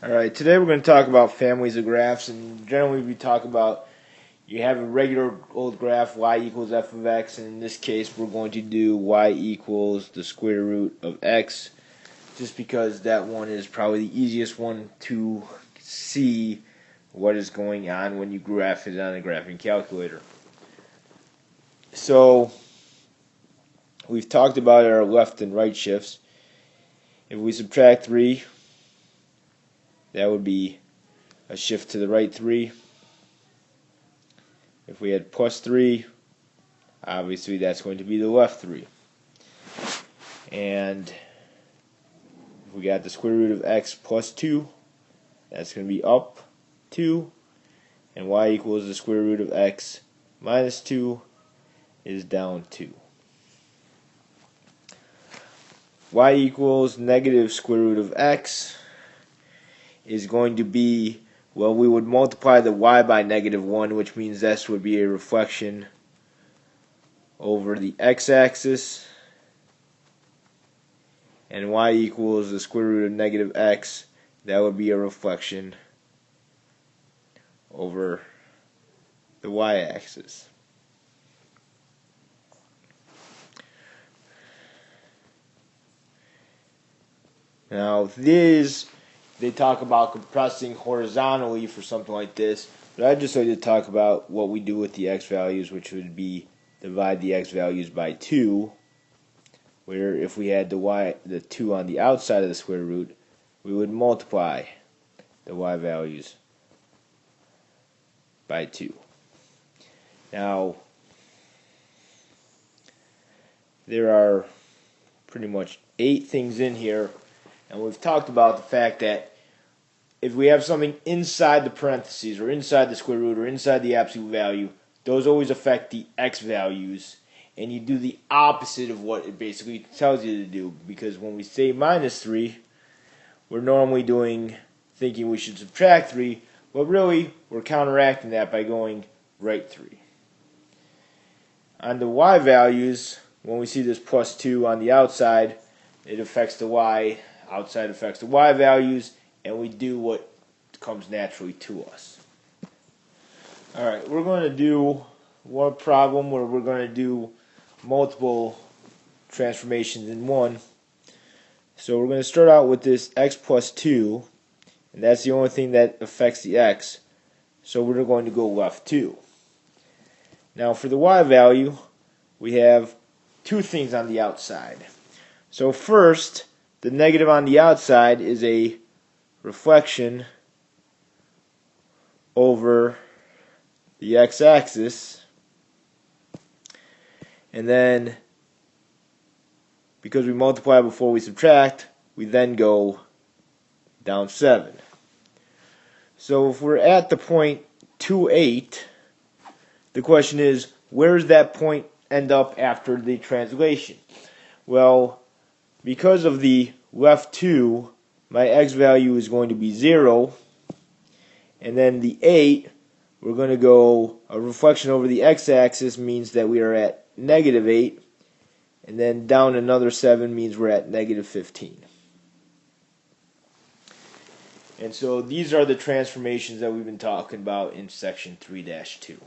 Alright, today we're going to talk about families of graphs, and generally we talk about you have a regular old graph y equals f of x, and in this case we're going to do y equals the square root of x, just because that one is probably the easiest one to see what is going on when you graph it on a graphing calculator. So we've talked about our left and right shifts. If we subtract 3, that would be a shift to the right 3. If we had plus 3, obviously that's going to be the left 3. And if we got the square root of x plus 2, that's going to be up 2. And y equals the square root of x minus 2 is down 2. Y equals negative square root of x is going to be, well, we would multiply the y by negative 1, which means this would be a reflection over the x-axis, and y equals the square root of negative x, that would be a reflection over the y-axis. Now they talk about compressing horizontally for something like this, but I'd just like to talk about what we do with the x values, which would be divide the x values by 2, where if we had the 2 on the outside of the square root, we would multiply the y values by 2. Now, there are pretty much 8 things in here, and we've talked about the fact that if we have something inside the parentheses or inside the square root or inside the absolute value, those always affect the x values, and you do the opposite of what it basically tells you to do, because when we say minus 3, we're normally thinking we should subtract 3, but really we're counteracting that by going right 3. On the y values, when we see this plus 2 on the outside, it affects the y, outside affects the y values, and we do what comes naturally to us. Alright, we're going to do one problem where we're going to do multiple transformations in one. So we're going to start out with this x plus 2, and that's the only thing that affects the x, so we're going to go left 2. Now for the y value, we have 2 things on the outside. So first, the negative on the outside is a reflection over the x-axis, and then because we multiply before we subtract, we then go down 7. So if we're at the point 2, 8, the question is, where does that point end up after the translation? Well, because of the left 2, my x value is going to be 0, and then the 8, we're going to go, a reflection over the x-axis means that we are at negative 8, and then down another 7 means we're at negative 15. And so these are the transformations that we've been talking about in section 3-2.